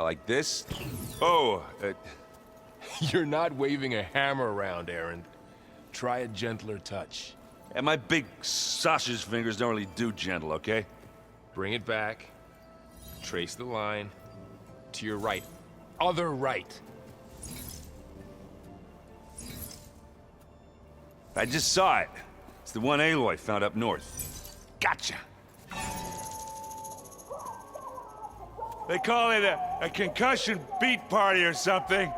like this? Oh, You're not waving a hammer around, Aaron. Try a gentler touch. and my big sausage fingers don't really do gentle, okay? Bring it back. Trace the line. To your right. Other right. I just saw it. It's the one Aloy found up north. Gotcha! They call it a concussion beat party or something.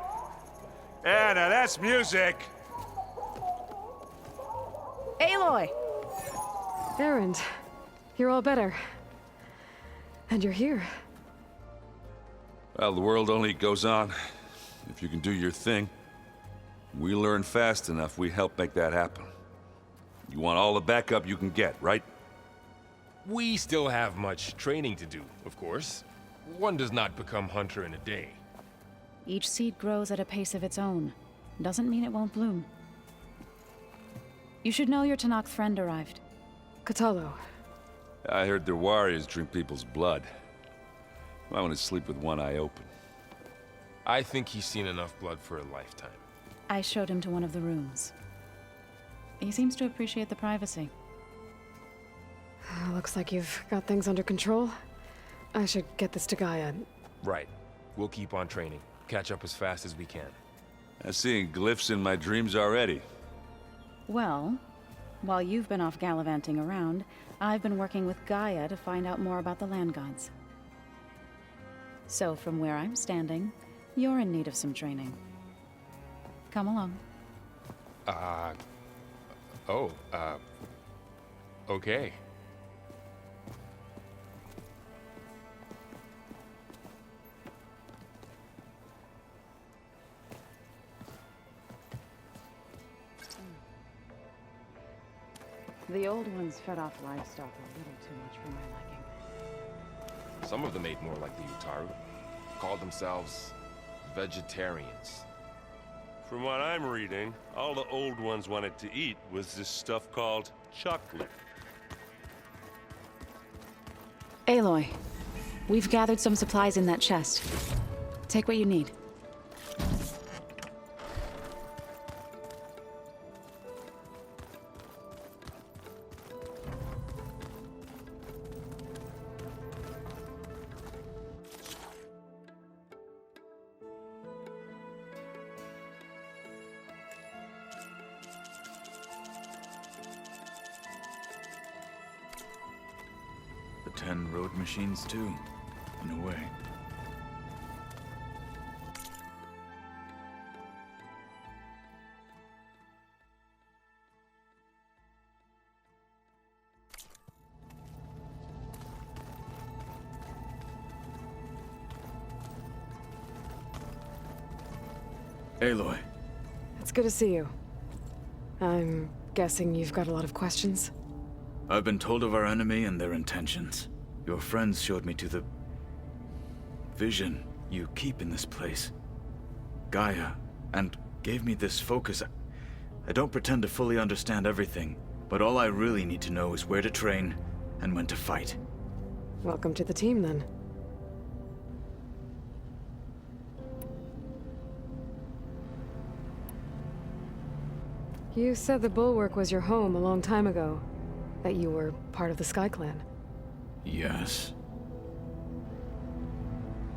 Yeah, now that's music. Aloy! Aaron, you're all better. And you're here. Well, the world only goes on if you can do your thing. We learn fast enough, we help make that happen. You want all the backup you can get, right? We still have much training to do, of course. One does not become hunter in a day. Each seed grows at a pace of its own. Doesn't mean it won't bloom. You should know your Tanakh friend arrived. Katalo. I heard their warriors drink people's blood. I want to sleep with one eye open. I think he's seen enough blood for a lifetime. I showed him to one of the rooms. He seems to appreciate the privacy. Looks like you've got things under control. I should get this to Gaia. Right. We'll keep on training. Catch up as fast as we can. I'm seeing glyphs in my dreams already. Well, while you've been off gallivanting around, I've been working with Gaia to find out more about the land gods. So from where I'm standing, you're in need of some training. Come along. Okay. The old ones fed off livestock a little too much for my liking. Some of them ate more like the Utaru. Called themselves vegetarians. From what I'm reading, all the old ones wanted to eat was this stuff called chocolate. Aloy, we've gathered some supplies in that chest. Take what you need. The 10 road machines too, in a way. Aloy. It's good to see you. I'm guessing you've got a lot of questions? I've been told of our enemy and their intentions. Your friends showed me to the vision you keep in this place, Gaia, and gave me this focus. I don't pretend to fully understand everything, but all I really need to know is where to train and when to fight. Welcome to the team, then. You said the Bulwark was your home a long time ago. That you were part of the Sky Clan. Yes.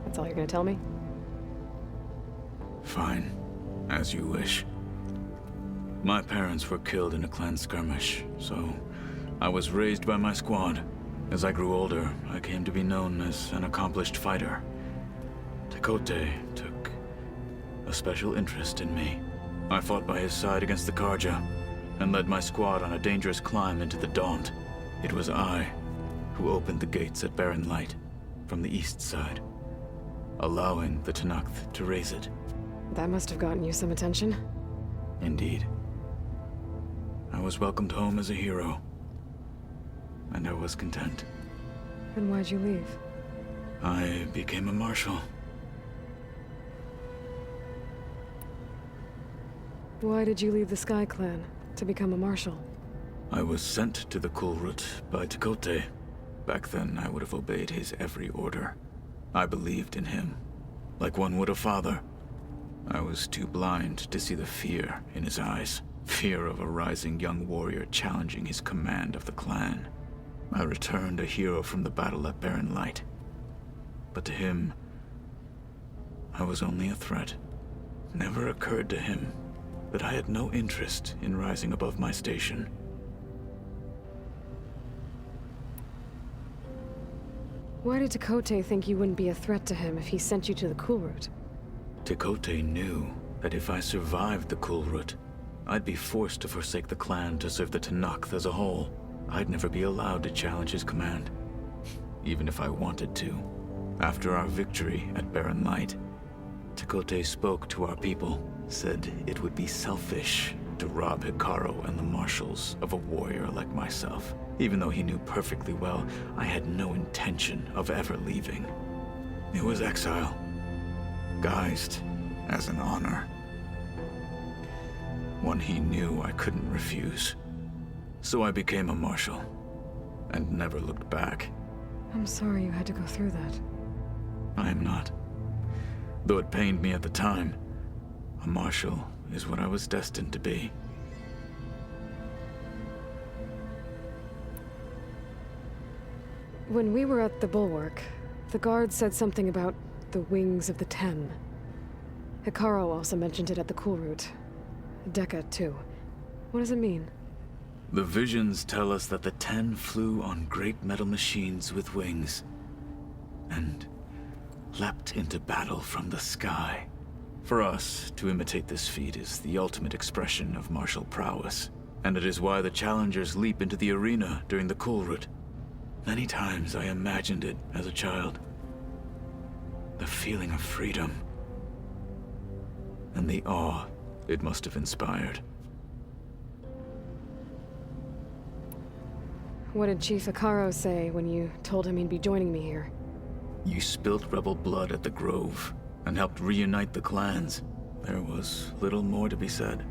That's all you're gonna tell me? Fine. As you wish. My parents were killed in a clan skirmish, so I was raised by my squad. As I grew older, I came to be known as an accomplished fighter. Tekote took a special interest in me. I fought by his side against the Karja, and led my squad on a dangerous climb into the Daunt. It was I who opened the gates at Barren Light from the east side, allowing the Tanakh to raise it. That must have gotten you some attention. Indeed. I was welcomed home as a hero, and I was content. And why'd you leave? I became a marshal. Why did you leave the Sky Clan to become a marshal? I was sent to the Kulrut by Tekote. Back then, I would have obeyed his every order. I believed in him. like one would a father. I was too blind to see the fear in his eyes. Fear of a rising young warrior challenging his command of the clan. I returned a hero from the battle at Barren Light. But to him, I was only a threat. Never occurred to him that I had no interest in rising above my station. Why did Tekote think you wouldn't be a threat to him if he sent you to the Cool Route? Tekote knew that if I survived the Cool Route, I'd be forced to forsake the clan to serve the Tenakth as a whole. I'd never be allowed to challenge his command, even if I wanted to. After our victory at Barren Light, Tekote spoke to our people, said it would be selfish to rob Hikaru and the marshals of a warrior like myself, even though he knew perfectly well I had no intention of ever leaving. It was exile, guised as an honor. One he knew I couldn't refuse. So I became a marshal, and never looked back. I'm sorry you had to go through that. I am not. Though it pained me at the time, a marshal is what I was destined to be. When we were at the Bulwark, the guard said something about the Wings of the Ten. Hikaru also mentioned it at the Cool Route. Dekka, too. What does it mean? The visions tell us that the Ten flew on great metal machines with wings, and leapt into battle from the sky. For us, to imitate this feat is the ultimate expression of martial prowess, and it is why the challengers leap into the arena during the Cool Route. Many times I imagined it as a child. The feeling of freedom, and the awe it must have inspired. What did Chief Hikaru say when you told him he'd be joining me here? You spilt rebel blood at the Grove, and helped reunite the clans. There was little more to be said.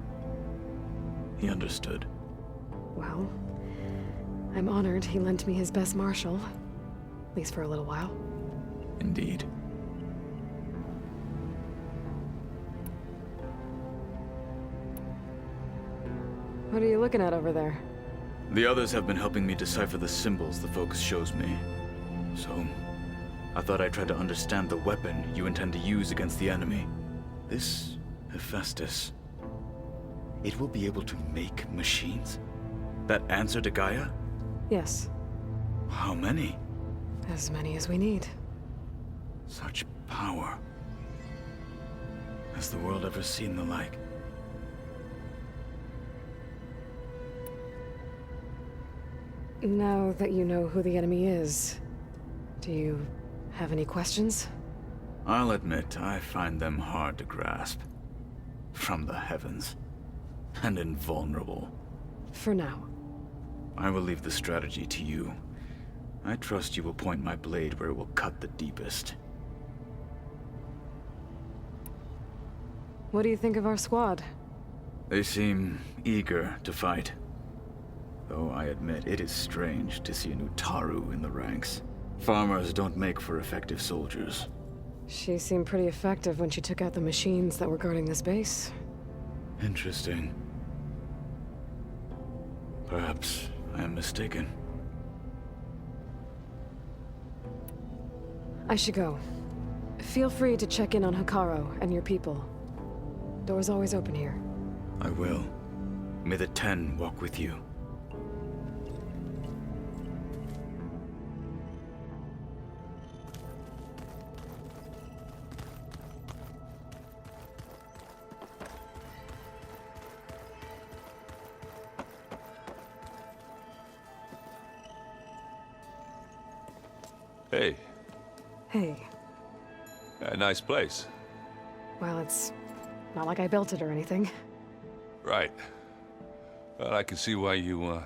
He understood. Well, I'm honored he lent me his best marshal. At least for a little while. Indeed. What are you looking at over there? The others have been helping me decipher the symbols the focus shows me. So, I thought I'd try to understand the weapon you intend to use against the enemy. This Hephaestus, it will be able to make machines? That answer to Gaia? Yes. How many? As many as we need. Such power. Has the world ever seen the like? Now that you know who the enemy is, do you have any questions? I'll admit, I find them hard to grasp. From the heavens. And invulnerable. For now. I will leave the strategy to you. I trust you will point my blade where it will cut the deepest. What do you think of our squad? They seem eager to fight. Though I admit it is strange to see a new Taru in the ranks. Farmers don't make for effective soldiers. She seemed pretty effective when she took out the machines that were guarding this base. Interesting. Perhaps I am mistaken. I should go. Feel free to check in on Hikaru and your people. Door's always open here. I will. May the Ten walk with you. Hey, Hey. a nice place. Well, it's not like I built it or anything. Right. Well, I can see why you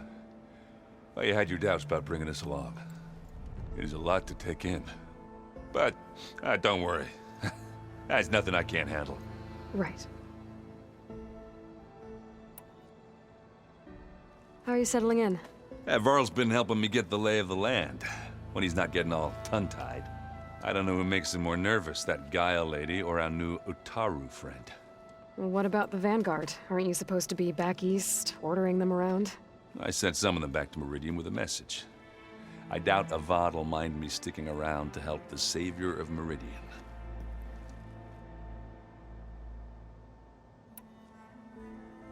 had your doubts about bringing us along. It is a lot to take in. But, don't worry. That's nothing I can't handle. Right. How are you settling in? Varl's been helping me get the lay of the land, when he's not getting all tongue-tied. I don't know who makes him more nervous, that Gaia lady or our new Utaru friend. What about the Vanguard? Aren't you supposed to be back east, ordering them around? I sent some of them back to Meridian with a message. I doubt Avad will mind me sticking around to help the savior of Meridian.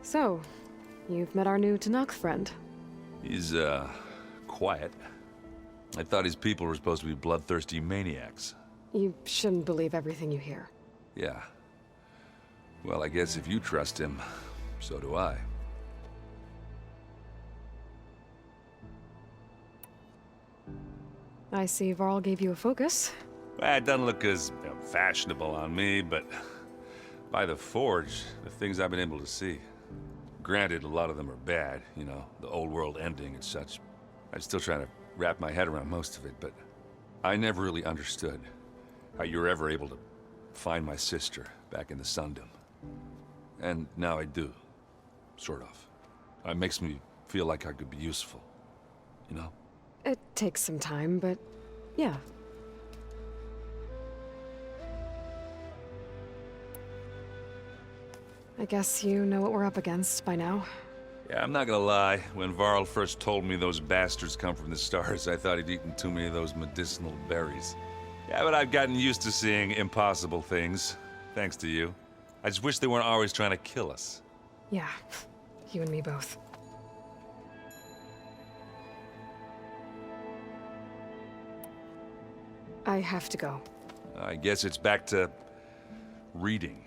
So, you've met our new Tanakh friend. He's, quiet. I thought his people were supposed to be bloodthirsty maniacs. You shouldn't believe everything you hear. Yeah. Well, I guess if you trust him, so do I. I see Varl gave you a focus. Well, it doesn't look as fashionable on me, but by the Forge, the things I've been able to see. Granted, a lot of them are bad, you know, the old world ending and such. I'm still trying to wrap my head around most of it, but I never really understood how you were ever able to find my sister back in the Sundom. And now I do, sort of. It makes me feel like I could be useful, you know? It takes some time, but yeah. I guess you know what we're up against by now. Yeah, I'm not gonna lie. When Varl first told me those bastards come from the stars, I thought he'd eaten too many of those medicinal berries. Yeah, but I've gotten used to seeing impossible things, thanks to you. I just wish they weren't always trying to kill us. Yeah, you and me both. I have to go. I guess it's back to reading.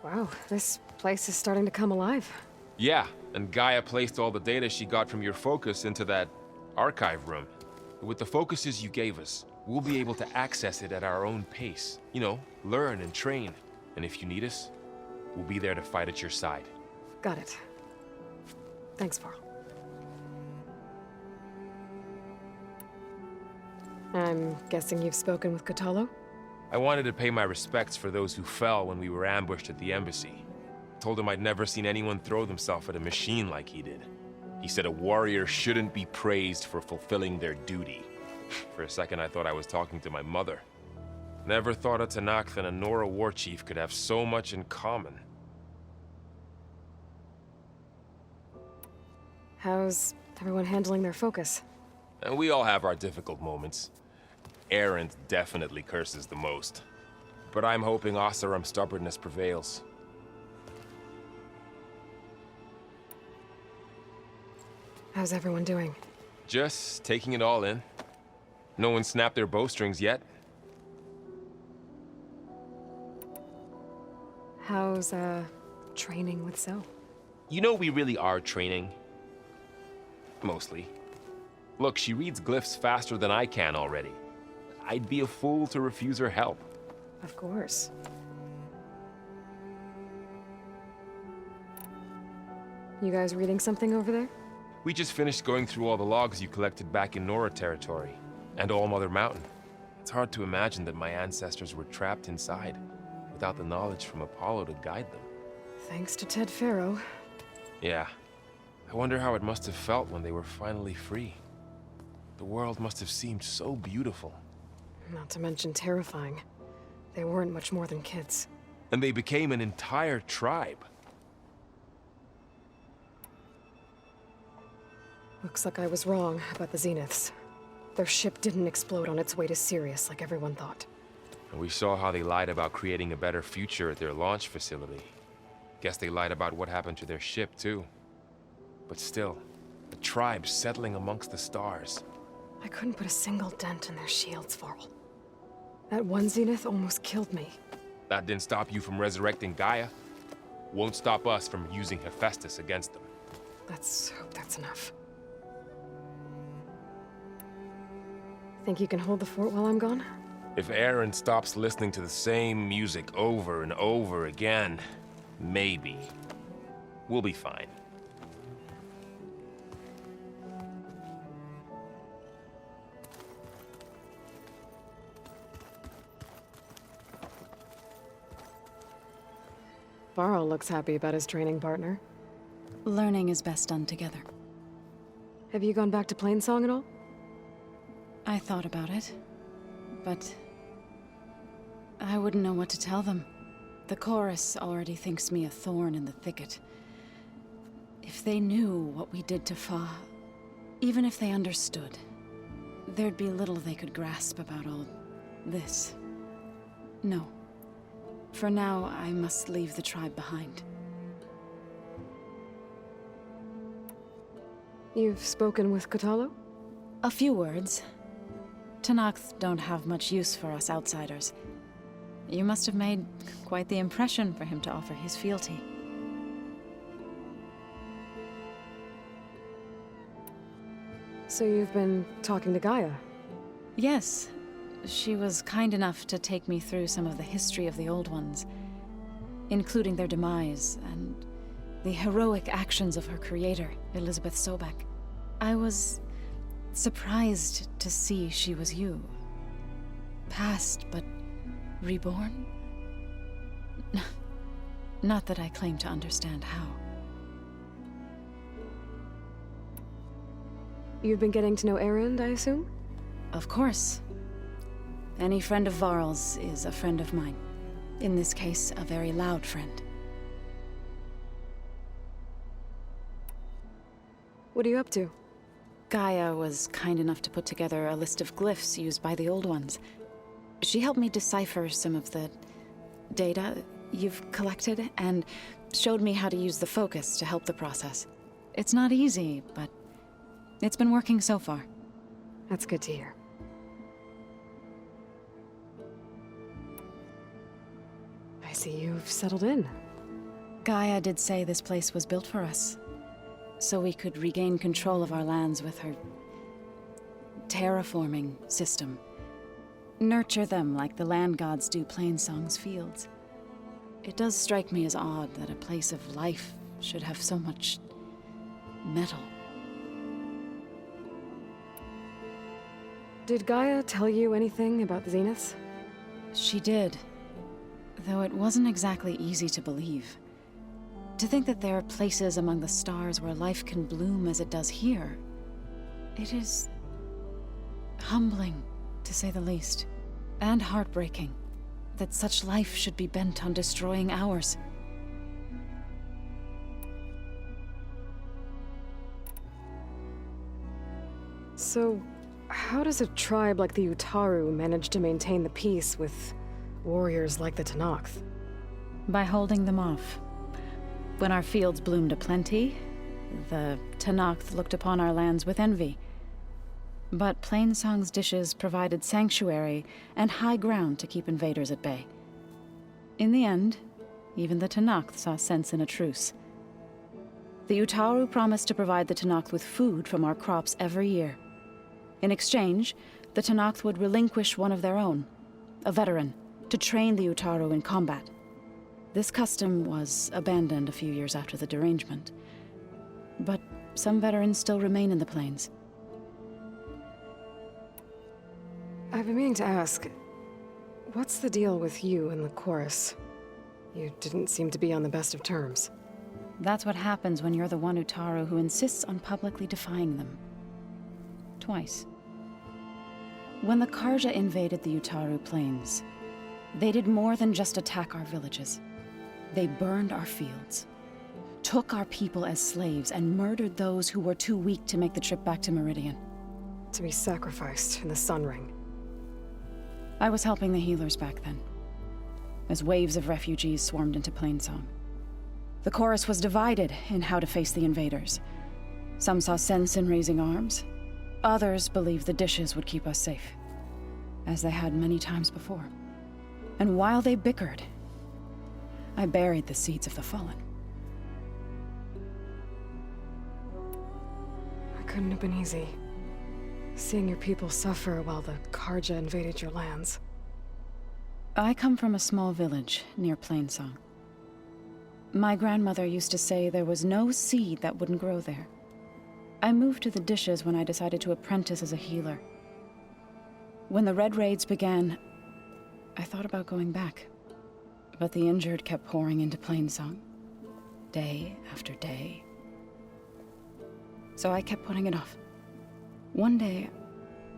Wow, this place is starting to come alive. Yeah, and Gaia placed all the data she got from your focus into that archive room. With the focuses you gave us, we'll be able to access it at our own pace. You know, learn and train. And if you need us, we'll be there to fight at your side. Got it. Thanks, Varl. I'm guessing you've spoken with Kotallo? I wanted to pay my respects for those who fell when we were ambushed at the embassy. Told him I'd never seen anyone throw themselves at a machine like he did. He said a warrior shouldn't be praised for fulfilling their duty. For a second I thought I was talking to my mother. Never thought a Tanakh and a Nora war chief could have so much in common. How's everyone handling their focus? And we all have our difficult moments. Erend definitely curses the most. But I'm hoping Oseram's stubbornness prevails. How's everyone doing? Just taking it all in. No one snapped their bowstrings yet. How's, training with Zoe? You know we really are training. Mostly. Look, she reads glyphs faster than I can already. I'd be a fool to refuse her help. Of course. You guys reading something over there? We just finished going through all the logs you collected back in Nora territory, and All Mother Mountain. It's hard to imagine that my ancestors were trapped inside, without the knowledge from Apollo to guide them. Thanks to Ted Faro. Yeah. I wonder how it must have felt when they were finally free. The world must have seemed so beautiful. Not to mention terrifying. They weren't much more than kids. And they became an entire tribe. Looks like I was wrong about the Zeniths. Their ship didn't explode on its way to Sirius like everyone thought. And we saw how they lied about creating a better future at their launch facility. Guess they lied about what happened to their ship, too. But still, the tribe settling amongst the stars. I couldn't put a single dent in their shields, Varl. That one Zenith almost killed me. That didn't stop you from resurrecting Gaia. Won't stop us from using Hephaestus against them. Let's hope that's enough. Think you can hold the fort while I'm gone? If Aaron stops listening to the same music over and over again, maybe. We'll be fine. Varl looks happy about his training partner. Learning is best done together. Have you gone back to Plainsong at all? I thought about it, but I wouldn't know what to tell them. The chorus already thinks me a thorn in the thicket. If they knew what we did to Fa, even if they understood, there'd be little they could grasp about all this. No. For now, I must leave the tribe behind. You've spoken with Kotallo? A few words. Tenakth don't have much use for us outsiders. You must have made quite the impression for him to offer his fealty. So you've been talking to Gaia? Yes. She was kind enough to take me through some of the history of the Old Ones, including their demise and the heroic actions of her creator, Elizabeth Sobek. I was surprised to see she was you. Past, but reborn? Not that I claim to understand how. You've been getting to know Erend, I assume? Of course. Any friend of Varl's is a friend of mine. In this case, a very loud friend. What are you up to? Gaia was kind enough to put together a list of glyphs used by the Old Ones. She helped me decipher some of the data you've collected, and showed me how to use the focus to help the process. It's not easy, but it's been working so far. That's good to hear. I see you've settled in. Gaia did say this place was built for us, so we could regain control of our lands with her terraforming system. Nurture them like the land gods do Plainsong's fields. It does strike me as odd that a place of life should have so much metal. Did Gaia tell you anything about the Zeniths? She did, though it wasn't exactly easy to believe. To think that there are places among the stars where life can bloom as it does here, it is humbling, to say the least, and heartbreaking that such life should be bent on destroying ours. So, how does a tribe like the Utaru manage to maintain the peace with warriors like the Tenakth? By holding them off. When our fields bloomed aplenty, the Tenakth looked upon our lands with envy. But Plainsong's dishes provided sanctuary and high ground to keep invaders at bay. In the end, even the Tenakth saw sense in a truce. The Utaru promised to provide the Tenakth with food from our crops every year. In exchange, the Tenakth would relinquish one of their own, a veteran, to train the Utaru in combat. This custom was abandoned a few years after the derangement. But some veterans still remain in the plains. I've been meaning to ask, what's the deal with you and the chorus? You didn't seem to be on the best of terms. That's what happens when you're the one Utaru who insists on publicly defying them. Twice. When the Karja invaded the Utaru plains, they did more than just attack our villages. They burned our fields, took our people as slaves, and murdered those who were too weak to make the trip back to Meridian. To be sacrificed in the Sun Ring. I was helping the healers back then, as waves of refugees swarmed into Plainsong. The chorus was divided in how to face the invaders. Some saw sense in raising arms. Others believed the dishes would keep us safe, as they had many times before. And while they bickered, I buried the seeds of the fallen. It couldn't have been easy. Seeing your people suffer while the Karja invaded your lands. I come from a small village near Plainsong. My grandmother used to say there was no seed that wouldn't grow there. I moved to the dishes when I decided to apprentice as a healer. When the Red Raids began, I thought about going back. But the injured kept pouring into Plainsong, day after day. So I kept putting it off. One day,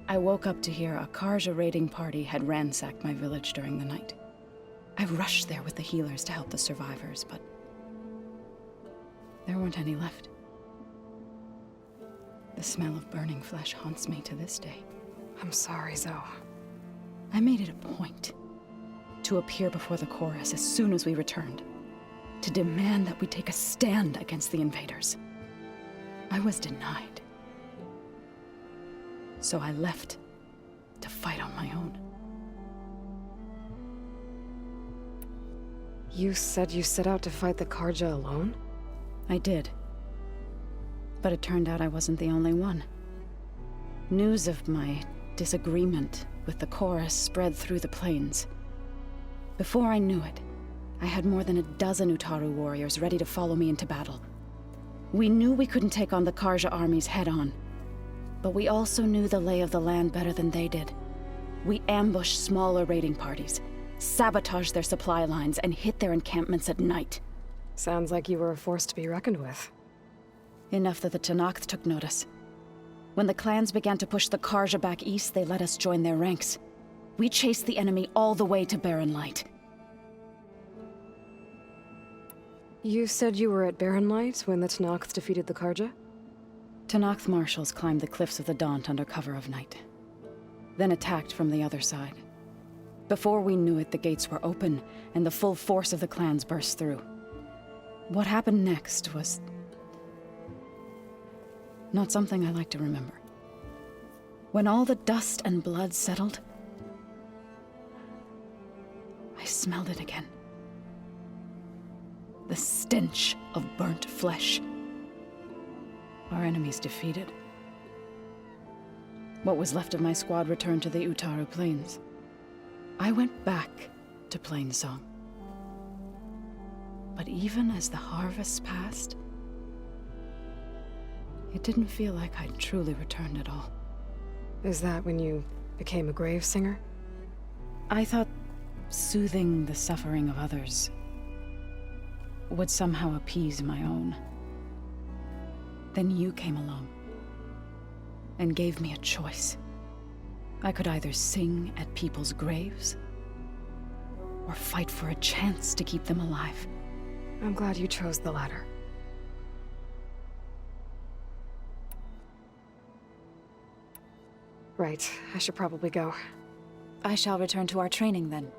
I woke up to hear a Karja raiding party had ransacked my village during the night. I rushed there with the healers to help the survivors, but there weren't any left. The smell of burning flesh haunts me to this day. I'm sorry, Zoe. I made it a point to appear before the chorus as soon as we returned, to demand that we take a stand against the invaders. I was denied. So I left to fight on my own. You said you set out to fight the Karja alone? I did. But it turned out I wasn't the only one. News of my disagreement with the chorus spread through the plains. Before I knew it, I had more than a dozen Utaru warriors ready to follow me into battle. We knew we couldn't take on the Karja armies head-on, but we also knew the lay of the land better than they did. We ambushed smaller raiding parties, sabotaged their supply lines, and hit their encampments at night. Sounds like you were a force to be reckoned with. Enough that the Tenakth took notice. When the clans began to push the Karja back east, they let us join their ranks. We chased the enemy all the way to Barren Light. You said you were at Barren Light when the Tenakth defeated the Karja? Tenakth marshals climbed the cliffs of the Daunt under cover of night, then attacked from the other side. Before we knew it, the gates were open, and the full force of the clans burst through. What happened next was not something I like to remember. When all the dust and blood settled, I smelled it again. The stench of burnt flesh. Our enemies defeated. What was left of my squad returned to the Utaru Plains. I went back to Plainsong. But even as the harvest passed, it didn't feel like I'd truly returned at all. Is that when you became a grave singer? I thought soothing the suffering of others would somehow appease my own. Then you came along and gave me a choice. I could either sing at people's graves or fight for a chance to keep them alive. I'm glad you chose the latter. Right, I should probably go. I shall return to our training then.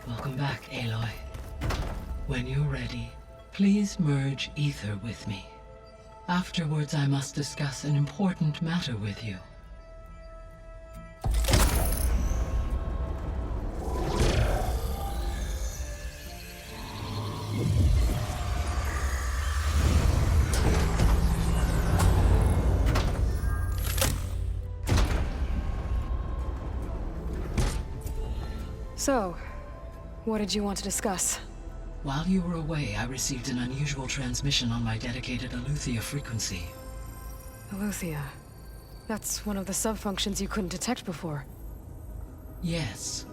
Welcome back, Aloy. When you're ready, please merge Aether with me. Afterwards, I must discuss an important matter with you. So, what did you want to discuss? While you were away, I received an unusual transmission on my dedicated ELEUTHIA frequency. ELEUTHIA. That's one of the sub-functions you couldn't detect before. Yes.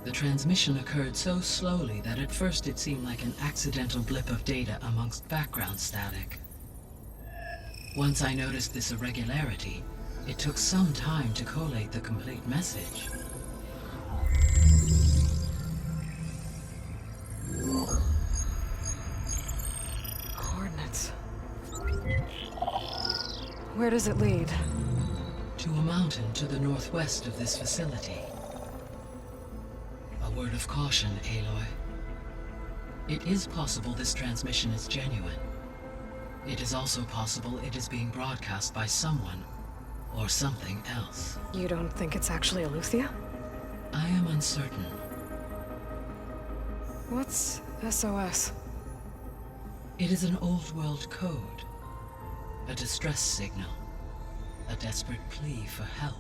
The transmission occurred so slowly that at first it seemed like an accidental blip of data amongst background static. Once I noticed this irregularity, it took some time to collate the complete message. Coordinates. Where does it lead? To a mountain to the northwest of this facility. A word of caution, Aloy. It is possible this transmission is genuine. It is also possible it is being broadcast by someone or something else. You don't think it's actually ELEUTHIA? I am uncertain. What's SOS? It is an old world code. A distress signal. a desperate plea for help.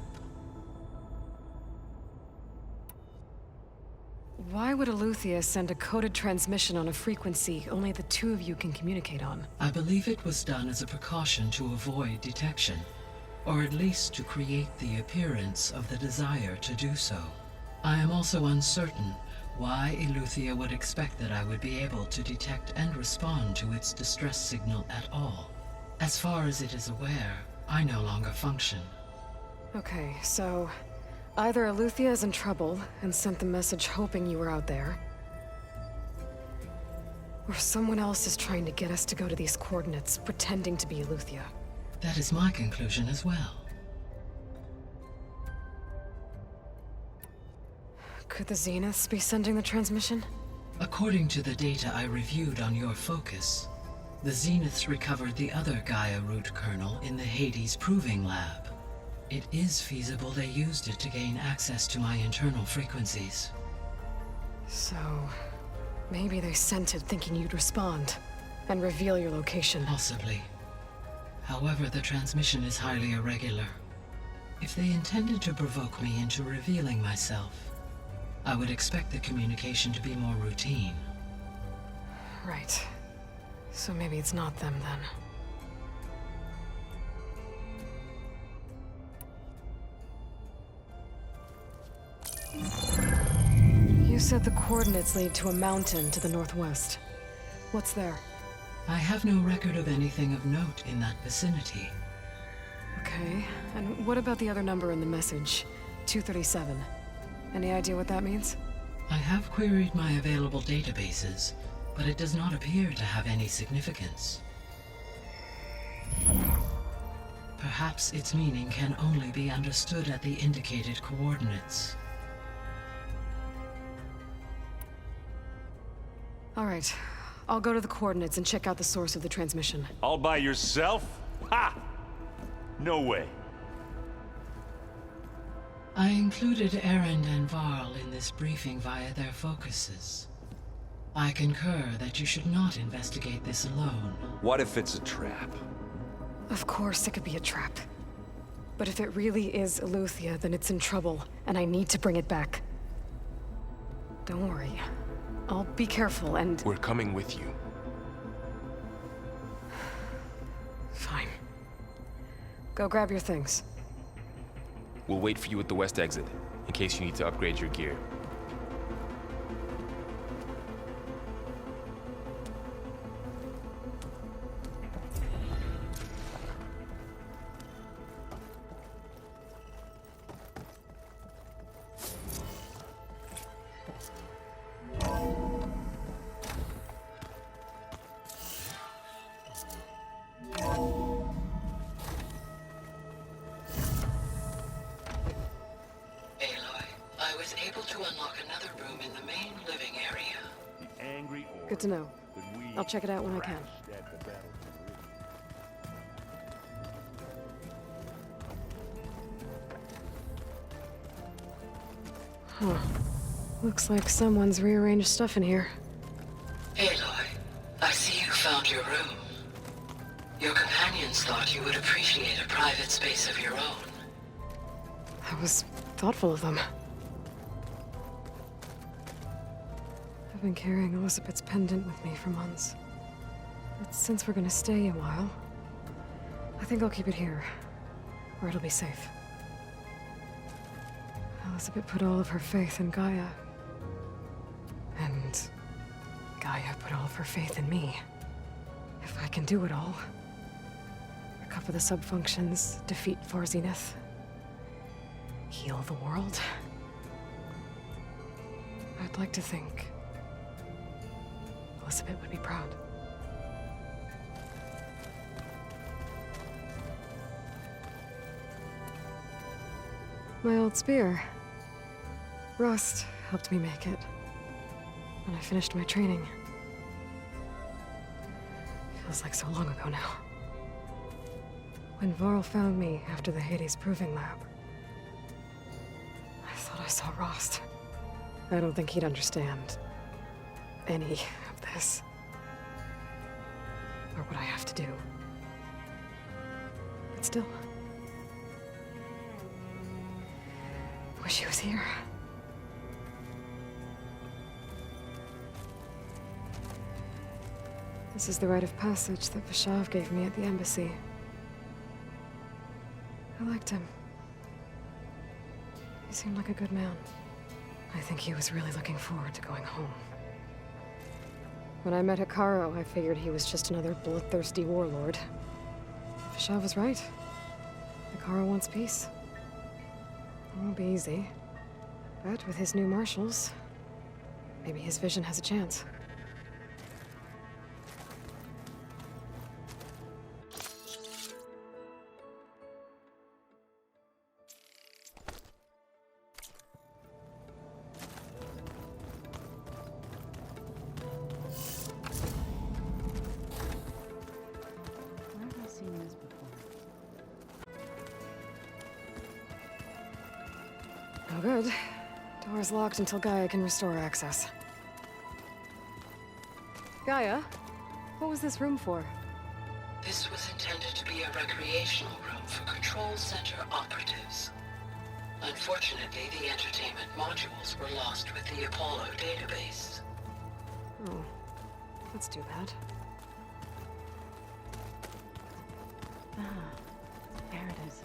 Why would ELEUTHIA send a coded transmission on a frequency only the two of you can communicate on? I believe it was done as a precaution to avoid detection, or at least to create the appearance of the desire to do so. I am also uncertain why ELEUTHIA would expect that I would be able to detect and respond to its distress signal at all. As far as it is aware, I no longer function. Okay, so either ELEUTHIA is in trouble and sent the message hoping you were out there, or someone else is trying to get us to go to these coordinates, pretending to be ELEUTHIA. That is my conclusion as well. Could the Zeniths be sending the transmission? According to the data I reviewed on your focus, the Zeniths recovered the other Gaia root kernel in the Hades Proving Lab. It is feasible they used it to gain access to my internal frequencies. So, maybe they sent it thinking you'd respond and reveal your location. Possibly. However, the transmission is highly irregular. If they intended to provoke me into revealing myself, I would expect the communication to be more routine. Right. So maybe it's not them then. You said the coordinates lead to a mountain to the northwest. What's there? I have no record of anything of note in that vicinity. Okay, and what about the other number in the message? 237. Any idea what that means? I have queried my available databases, but it does not appear to have any significance. Perhaps its meaning can only be understood at the indicated coordinates. All right, I'll go to the coordinates and check out the source of the transmission. All by yourself? Ha! No way. I included Erend and Varl in this briefing via their focuses. I concur that you should not investigate this alone. What if it's a trap? Of course it could be a trap. But if it really is ELEUTHIA, then it's in trouble, and I need to bring it back. Don't worry. I'll be careful and... We're coming with you. Fine. Go grab your things. We'll wait for you at the west exit, in case you need to upgrade your gear. Aloy, I was able to unlock another room in the main living area. The angry orc. Good to know. Could we I'll check it out when I can. crashed at the battlefield? Huh. Looks like someone's rearranged stuff in here. Aloy, I see you found your room. Your companions thought you would appreciate a private space of your own. That was thoughtful of them. I've been carrying Elizabeth's pendant with me for months. But since we're gonna stay a while, I think I'll keep it here, where it'll be safe. Elizabeth put all of her faith in Gaia. And Gaia put all of her faith in me. If I can do it all, recover the subfunctions, defeat Zenith, heal the world, I'd like to think Elizabeth would be proud. My old spear. Rust helped me make it when I finished my training. Feels like so long ago now. When Varl found me after the Hades Proving Lab, I thought I saw Rost. I don't think he'd understand any of this, or what I have to do. But still, wish he was here. This is the rite of passage that Vashav gave me at the embassy. I liked him. He seemed like a good man. I think he was really looking forward to going home. When I met Hikaru, I figured he was just another bloodthirsty warlord. Vashav was right. Hikaru wants peace. It won't be easy. But with his new marshals, maybe his vision has a chance. Where have I seen this before? No good. Door's locked until Gaia can restore access. Gaia? What was this room for? This was intended to be a recreational room for Control Center operatives. Unfortunately, the entertainment modules were lost with the Apollo database. Oh, that's too bad. Ah, there it is.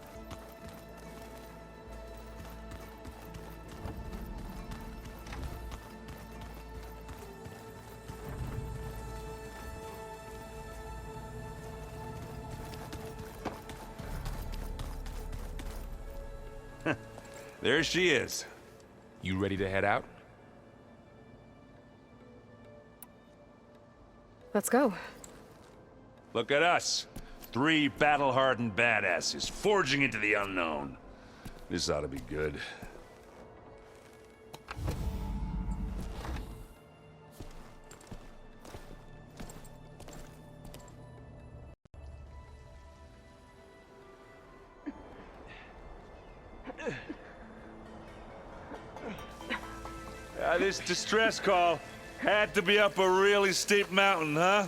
There she is. You ready to head out? Let's go. Look at us. 3 battle-hardened badasses forging into the unknown. This ought to be good. This distress call had to be up a really steep mountain, huh?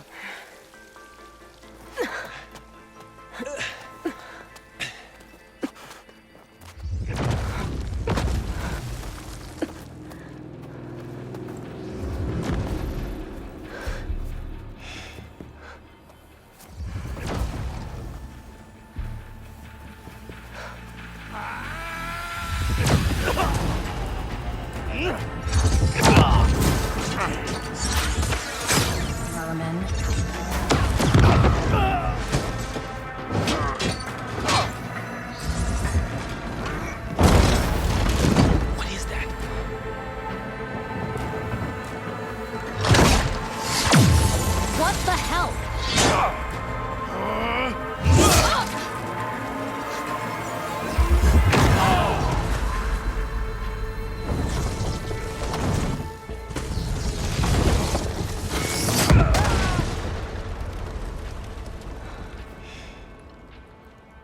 What the hell?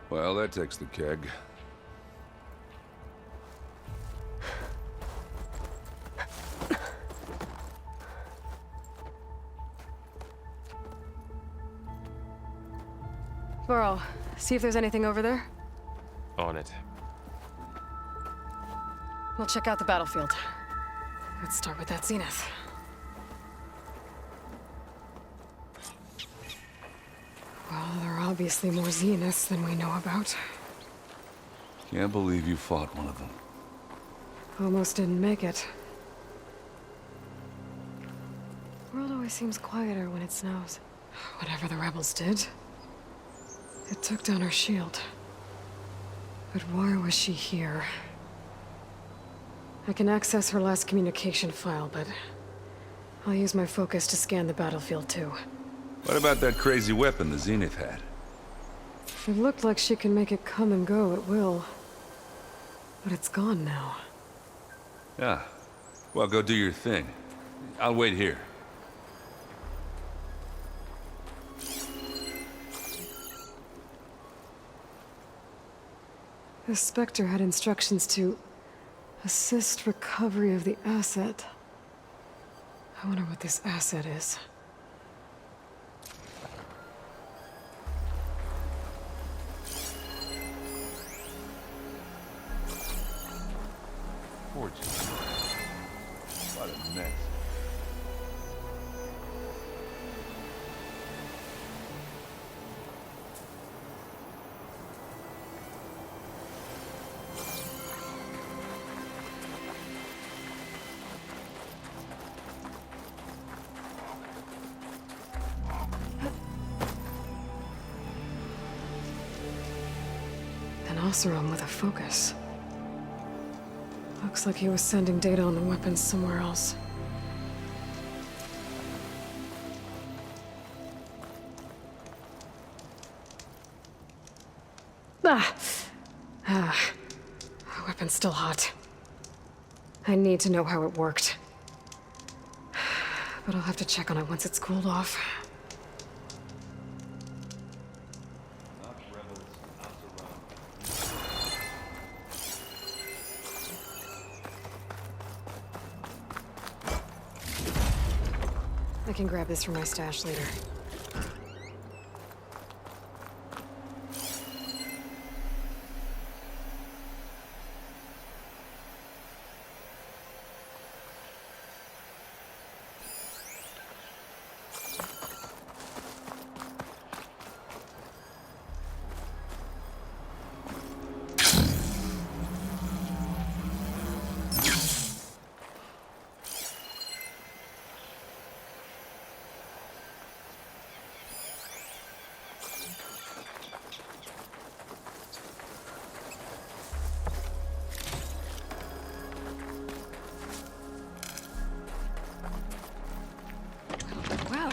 Well, that takes the keg. Burrow, see if there's anything over there. On it. We'll check out the battlefield. Let's start with that zenith. Well, there are obviously more zeniths than we know about. Can't believe you fought one of them. Almost didn't make it. The world always seems quieter when it snows. Whatever the rebels did, it took down her shield. But why was she here? I can access her last communication file, but I'll use my focus to scan the battlefield too. What about that crazy weapon the Zenith had? It looked like she can make it come and go at will. But it's gone now. Yeah. Well, go do your thing. I'll wait here. The Spectre had instructions to assist recovery of the asset. I wonder what this asset is. fortune. What a mess. An Oseram with a focus. Looks like he was sending data on the weapons somewhere else. The weapon's still hot. I need to know how it worked. But I'll have to check on it once it's cooled off. I can grab this from my stash later. Well.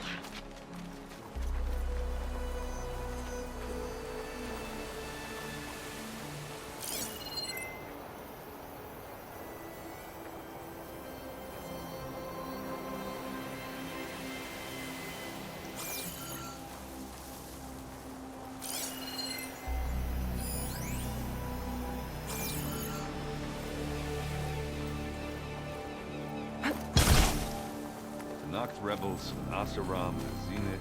The Nox rebels, Oseram, Zenith.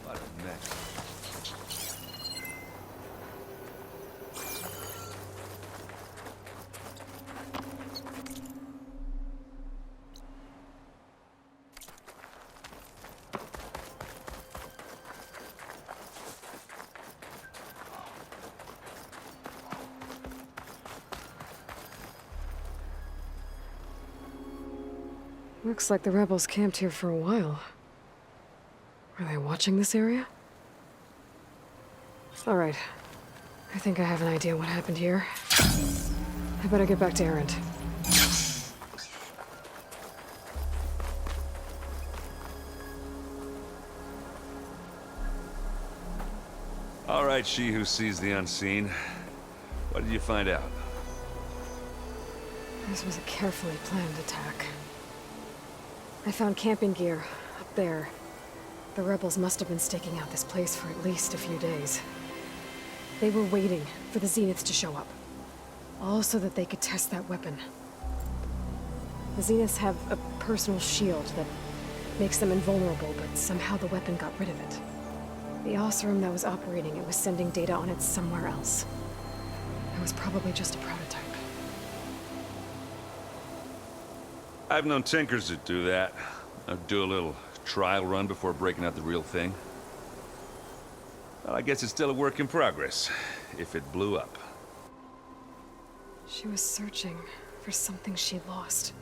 What a mess. Looks like the rebels camped here for a while. Are they watching this area? All right. I think I have an idea what happened here. I better get back to Erend. All right, she who sees the unseen. What did you find out? This was a carefully planned attack. I found camping gear up there. The rebels must have been staking out this place for at least a few days. They were waiting for the Zeniths to show up. All so that they could test that weapon. The Zeniths have a personal shield that makes them invulnerable, but somehow the weapon got rid of it. The Oseram that was operating it was sending data on it somewhere else. It was probably just a prototype. I've known tinkers that do that. I'd do a little trial run before breaking out the real thing. Well, I guess it's still a work in progress, if it blew up. She was searching for something she lost.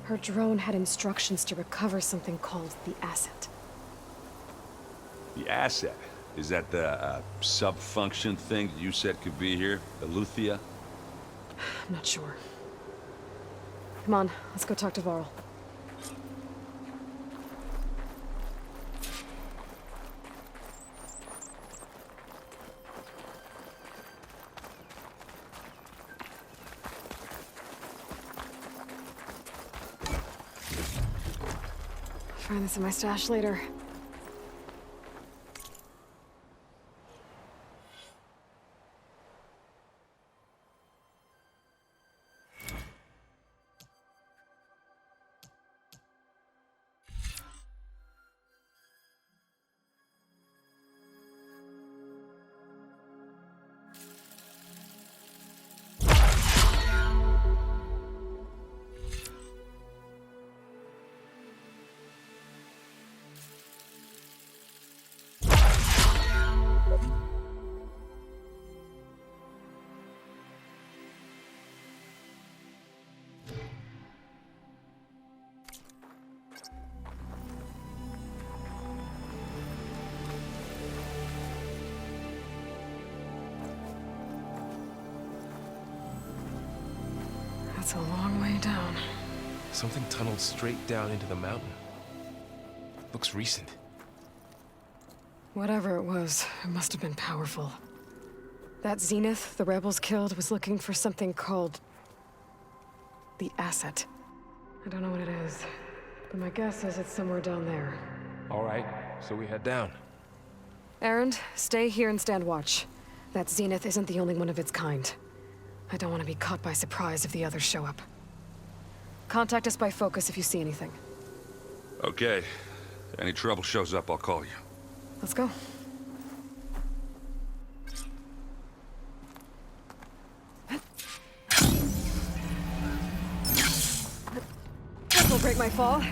Her drone had instructions to recover something called the asset. The asset? Is that the sub-function thing you said could be here? ELEUTHIA? I'm not sure. Come on, let's go talk to Varl. find this in my stash later. That's a long way down. Something tunneled straight down into the mountain. Looks recent. Whatever it was, it must have been powerful. That Zenith the rebels killed was looking for something called the asset. I don't know what it is, but my guess is it's somewhere down there. All right, so we head down. Erend, stay here and stand watch. That Zenith isn't the only one of its kind. I don't want to be caught by surprise if the others show up. Contact us by focus if you see anything. Okay. Any trouble shows up, I'll call you. Let's go. This will break my fall.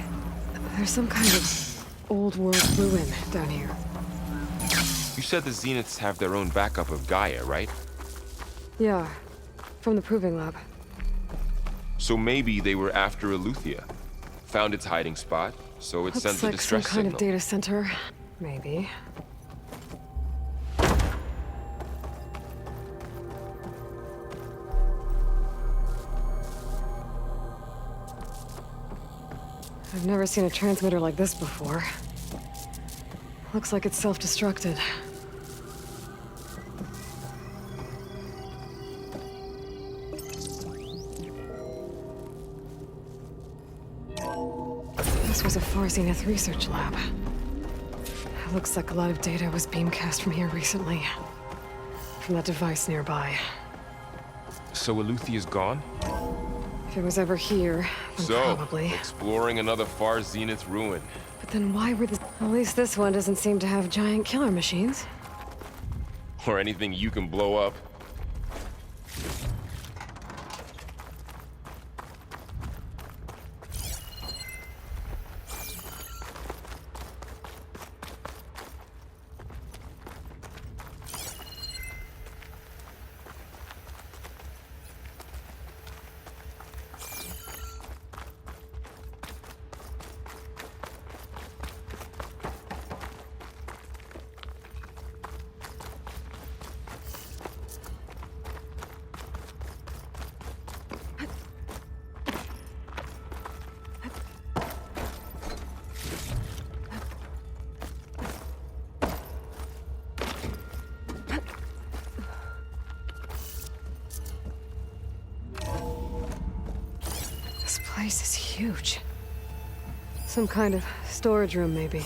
There's some kind of old world ruin down here. You said the Zeniths have their own backup of Gaia, right? Yeah, from the proving lab. So maybe they were after ELEUTHIA. Found its hiding spot, so it Looks sent the like some distress kind signal. of data center. Maybe. I've never seen a transmitter like this before. Looks like it's self-destructed. This was a 4 Zenith research lab. It looks like a lot of data was beamcast from here recently. From that device nearby. So ELEUTHIA's gone? If it was ever here, then So, probably. exploring another far Zenith ruin. But then why were the... At least this one doesn't seem to have giant killer machines. Or anything you can blow up. This place is huge. Some kind of storage room, maybe.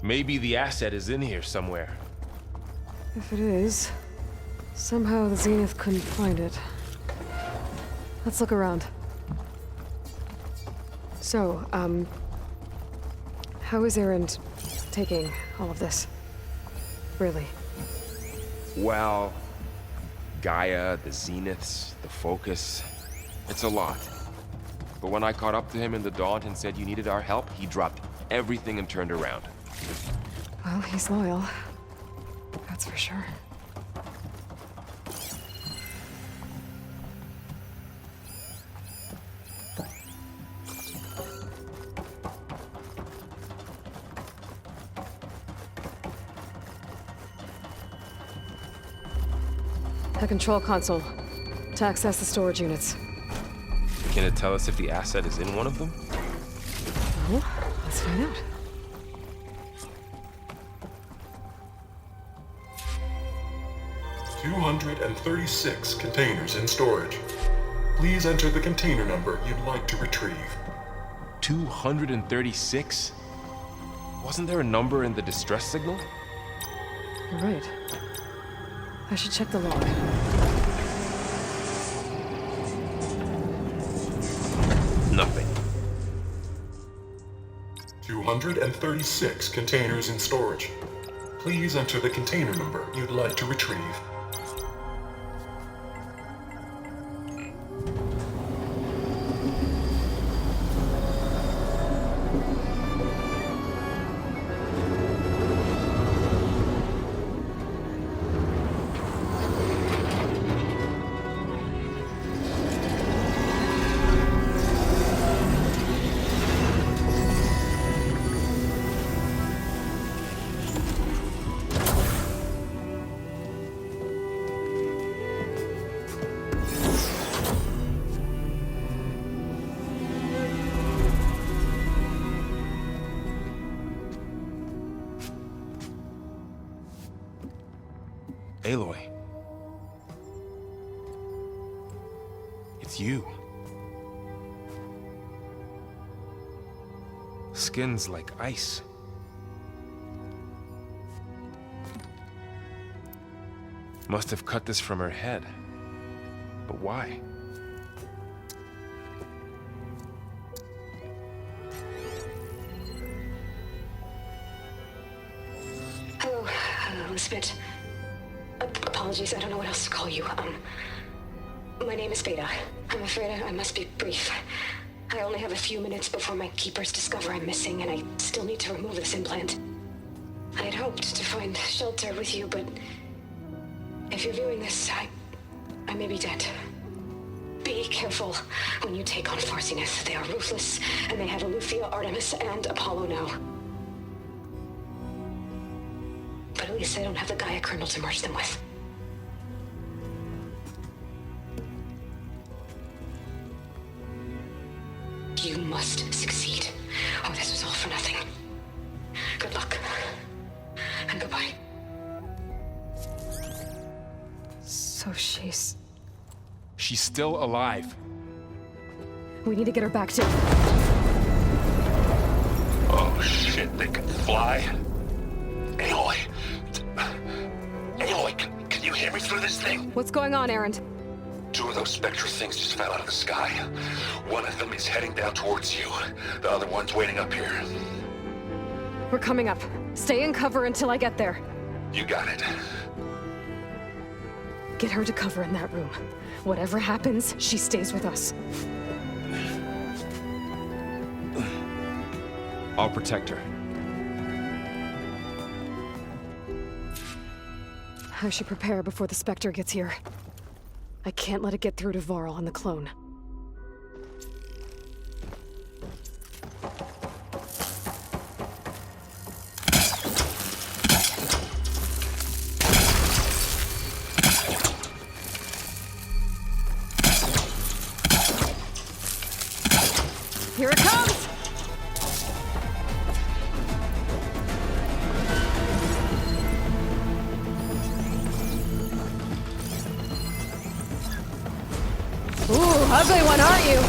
Maybe the asset is in here somewhere. If it is, somehow the Zenith couldn't find it. Let's look around. So, how is Erend taking all of this? Really? Well, Gaia, the Zeniths, the Focus. It's a lot. But when I caught up to him in the Daunt and said you needed our help, he dropped everything and turned around. Well, he's loyal. That's for sure. The control console. To access the storage units. Can it tell us if the asset is in one of them? Well, let's find out. $236 containers in storage. Please enter the container number you'd like to retrieve. 236? Wasn't there a number in the distress signal? You're right. I should check the log. Nothing. 236 containers in storage. Please enter the container number you'd like to retrieve. Aloy. It's you. Skin's like ice. Must have cut this from her head. But why? Hello, Elizabeth. Apologies, I don't know what else to call you. My name is Beta. I'm afraid I must be brief. I only have a few minutes before my keepers discover I'm missing, and I still need to remove this implant. I had hoped to find shelter with you, but if you're viewing this, I may be dead. Be careful when you take on Farsiness. They are ruthless, and they have ELEUTHIA, Artemis, and Apollo now. But at least I don't have the Gaia kernel to merge them with. You must succeed. Oh, this was all for nothing. Good luck. And goodbye. So she's still alive. We need to get her back to... Oh shit, they can fly? Aloy! Aloy, can you hear me through this thing? What's going on, Erend? Two of those spectral things just fell out of the sky. One of them is heading down towards you. The other one's waiting up here. We're coming up. Stay in cover until I get there. You got it. Get her to cover in that room. Whatever happens, she stays with us. I'll protect her. I should prepare before the Spectre gets here. I can't let it get through to Varl and the clone. Here it comes! Ooh, ugly one, aren't you?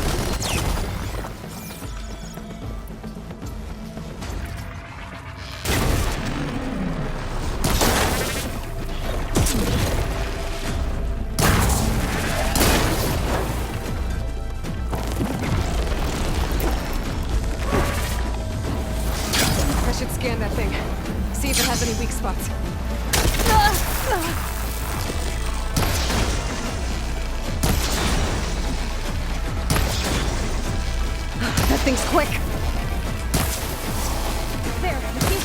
I should scan that thing. See if it has any weak spots. That thing's quick. There, you see?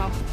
ammo.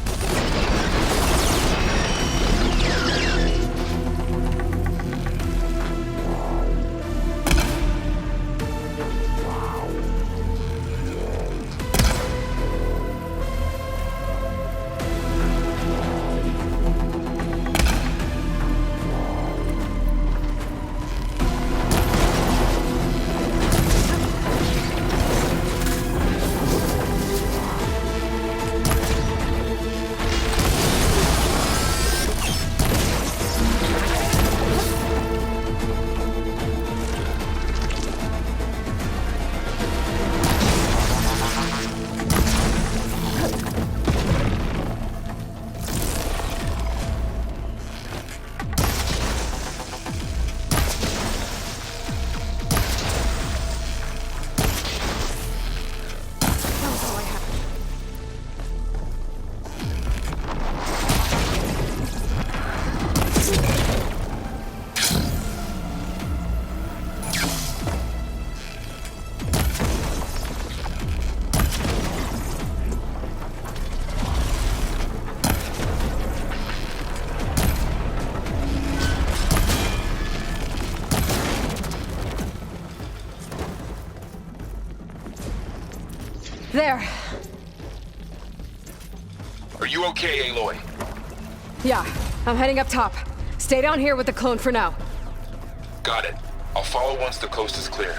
There. Are you okay, Aloy? Yeah, I'm heading up top. Stay down here with the clone for now. Got it. I'll follow once the coast is clear.